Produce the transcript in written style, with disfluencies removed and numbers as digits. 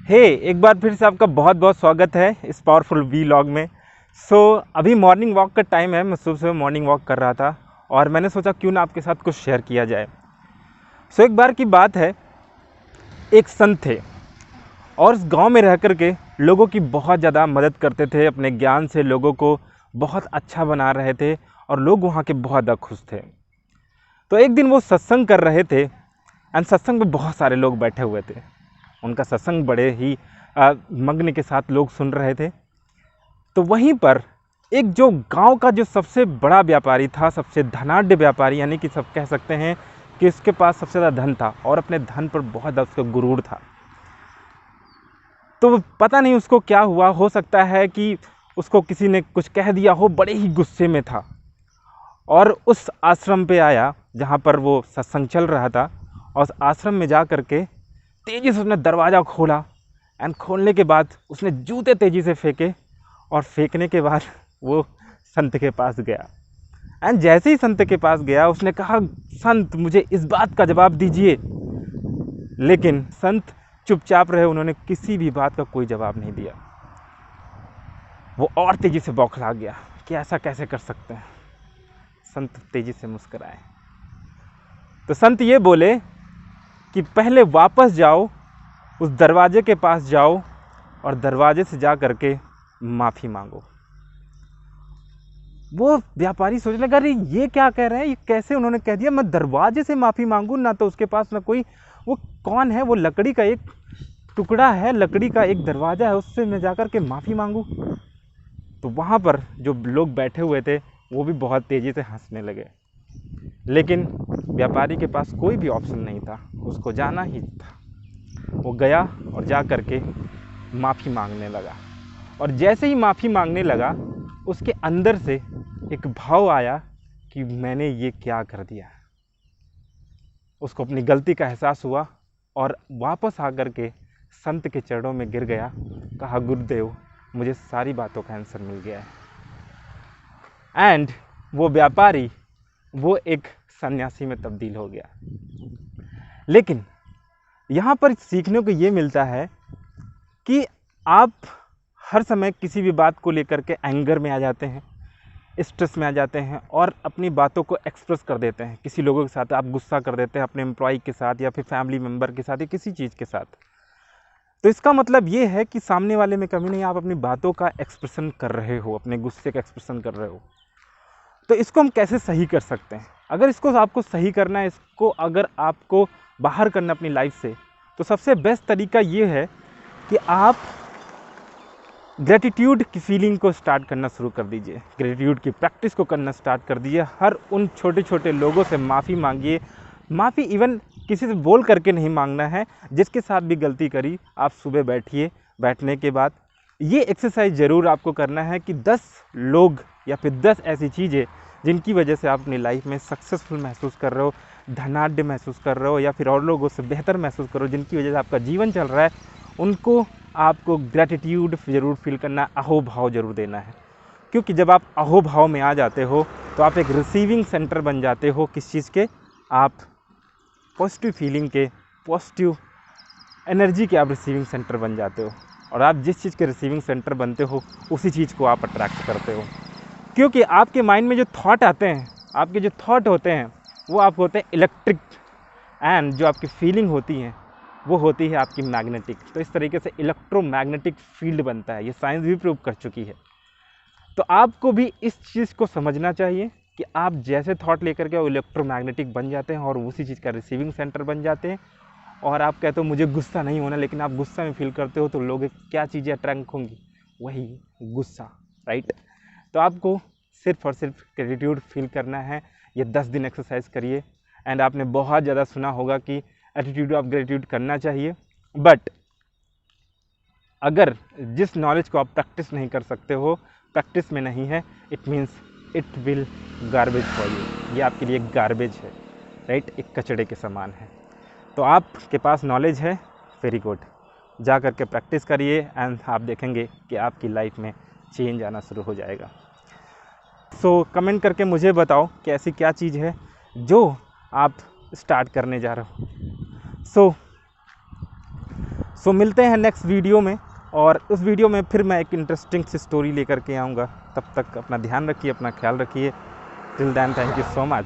एक बार फिर से आपका बहुत बहुत स्वागत है इस पावरफुल वीलॉग में। अभी मॉर्निंग वॉक का टाइम है। मैं सुबह मॉर्निंग वॉक कर रहा था और मैंने सोचा क्यों ना आपके साथ कुछ शेयर किया जाए। एक बार की बात है, एक संत थे और उस गांव में रह कर के लोगों की बहुत ज़्यादा मदद करते थे। अपने ज्ञान से लोगों को बहुत अच्छा बना रहे थे और लोग वहाँ के बहुत ज़्यादा खुश थे। तो एक दिन वो सत्संग कर रहे थे एंड सत्संग में बहुत सारे लोग बैठे हुए थे। उनका सत्संग बड़े ही मग्न के साथ लोग सुन रहे थे। तो वहीं पर एक जो गांव का जो सबसे बड़ा व्यापारी था, सबसे धनाढ्य व्यापारी, यानी कि सब कह सकते हैं कि उसके पास सबसे ज़्यादा धन था और अपने धन पर बहुत ज़्यादा उसका गुरूर था। तो पता नहीं उसको क्या हुआ, हो सकता है कि उसको किसी ने कुछ कह दिया हो, बड़े ही गुस्से में था और उस आश्रम पे आया जहाँ पर वो सत्संग चल रहा था। और उस आश्रम में जा कर के तेज़ी से उसने दरवाज़ा खोला एंड खोलने के बाद उसने जूते तेज़ी से फेंके और फेंकने के बाद वो संत के पास गया। एंड जैसे ही संत के पास गया उसने कहा, संत मुझे इस बात का जवाब दीजिए। लेकिन संत चुपचाप रहे, उन्होंने किसी भी बात का कोई जवाब नहीं दिया। वो और तेज़ी से बौखला गया कि ऐसा कैसे कर सकते हैं। संत तेज़ी से मुस्कुराए तो संत ये बोले कि पहले वापस जाओ, उस दरवाजे के पास जाओ और दरवाजे से जा करके माफ़ी मांगो। वो व्यापारी सोचने लगा, अरे ये क्या कह रहे हैं, ये कैसे उन्होंने कह दिया मैं दरवाजे से माफ़ी मांगूँ? ना तो उसके पास ना कोई, वो कौन है, वो लकड़ी का एक टुकड़ा है, लकड़ी का एक दरवाज़ा है, उससे मैं जा कर के माफ़ी मांगूँ? तो वहाँ पर जो लोग बैठे हुए थे वो भी बहुत तेज़ी से हंसने लगे। लेकिन व्यापारी के पास कोई भी ऑप्शन नहीं था, उसको जाना ही था। वो गया और जा कर के माफ़ी मांगने लगा और जैसे ही माफ़ी मांगने लगा उसके अंदर से एक भाव आया कि मैंने ये क्या कर दिया। उसको अपनी गलती का एहसास हुआ और वापस आकर के संत के चरणों में गिर गया। कहा, गुरुदेव मुझे सारी बातों का आंसर मिल गया है। एंड वो व्यापारी वो एक सन्यासी में तब्दील हो गया। लेकिन यहाँ पर सीखने को ये मिलता है कि आप हर समय किसी भी बात को लेकर के एंगर में आ जाते हैं, स्ट्रेस में आ जाते हैं और अपनी बातों को एक्सप्रेस कर देते हैं। किसी लोगों के साथ आप गुस्सा कर देते हैं, अपने एम्प्लॉय के साथ या फिर फैमिली मेम्बर के साथ या किसी चीज़ के साथ। तो इसका मतलब ये है कि सामने वाले में कभी नहीं, आप अपनी बातों का एक्सप्रेशन कर रहे हो, अपने गुस्से का एक्सप्रेशन कर रहे हो। तो इसको हम कैसे सही कर सकते हैं? अगर इसको आपको सही करना है, इसको अगर आपको बाहर करना अपनी लाइफ से, तो सबसे बेस्ट तरीका ये है कि आप ग्रेटिट्यूड की फीलिंग को स्टार्ट करना शुरू कर दीजिए। ग्रेटिट्यूड की प्रैक्टिस को करना स्टार्ट कर दीजिए। हर उन छोटे छोटे लोगों से माफ़ी मांगिए। माफ़ी इवन किसी से बोल करके नहीं मांगना है, जिसके साथ भी गलती करी आप सुबह बैठिए। बैठने के बाद ये एक्सरसाइज ज़रूर आपको करना है कि 10 लोग या फिर 10 ऐसी चीज़ें जिनकी वजह से आप अपनी लाइफ में सक्सेसफुल महसूस कर रहे हो, धनाढ्य महसूस कर रहे हो या फिर और लोगों से बेहतर महसूस कर रहे हो, जिनकी वजह से आपका जीवन चल रहा है, उनको आपको ग्रैटिट्यूड ज़रूर फील करना, अहोभाव ज़रूर देना है। क्योंकि जब आप अहोभाव में आ जाते हो तो आप एक रिसीविंग सेंटर बन जाते हो। किस चीज़ के? आप पॉजिटिव फीलिंग के, पॉजिटिव एनर्जी के आप रिसीविंग सेंटर बन जाते हो। और आप जिस चीज़ के रिसीविंग सेंटर बनते हो उसी चीज़ को आप अट्रैक्ट करते हो। क्योंकि आपके माइंड में जो थॉट आते हैं, आपके जो थॉट होते हैं वो आप होते हैं इलेक्ट्रिक, एंड जो आपकी फीलिंग होती हैं वो होती है आपकी मैग्नेटिक। तो इस तरीके से इलेक्ट्रोमैग्नेटिक फील्ड बनता है। ये साइंस भी प्रूव कर चुकी है। तो आपको भी इस चीज़ को समझना चाहिए कि आप जैसे थॉट लेकर के वो इलेक्ट्रोमैग्नेटिक बन जाते हैं और उसी चीज़ का रिसीविंग सेंटर बन जाते हैं। और आप कहते हो मुझे गुस्सा नहीं होना, लेकिन आप गुस्सा में फील करते हो तो लोग क्या चीज़ें अट्रैक्ट होंगी? वही गुस्सा, राइट? तो आपको सिर्फ और सिर्फ ग्रेटिट्यूड फील करना है। ये 10 दिन एक्सरसाइज करिए। एंड आपने बहुत ज़्यादा सुना होगा कि एटीट्यूड ऑफ ग्रेटिट्यूड करना चाहिए, बट अगर जिस नॉलेज को आप प्रैक्टिस नहीं कर सकते हो, प्रैक्टिस में नहीं है, it means it will garbage for you. ये आपके लिए गार्बेज है, राइट? एक कचड़े के समान है। तो आपके पास नॉलेज है, वेरी गुड, जा करके प्रैक्टिस करिए एंड आप देखेंगे कि आपकी लाइफ में चेंज आना शुरू हो जाएगा। कमेंट करके मुझे बताओ कि ऐसी क्या चीज़ है जो आप स्टार्ट करने जा रहे हो। सो मिलते हैं नेक्स्ट वीडियो में, और उस वीडियो में फिर मैं एक इंटरेस्टिंग सी स्टोरी लेकर के आऊँगा। तब तक अपना ध्यान रखिए, अपना ख्याल रखिए। Till then, thank you so much.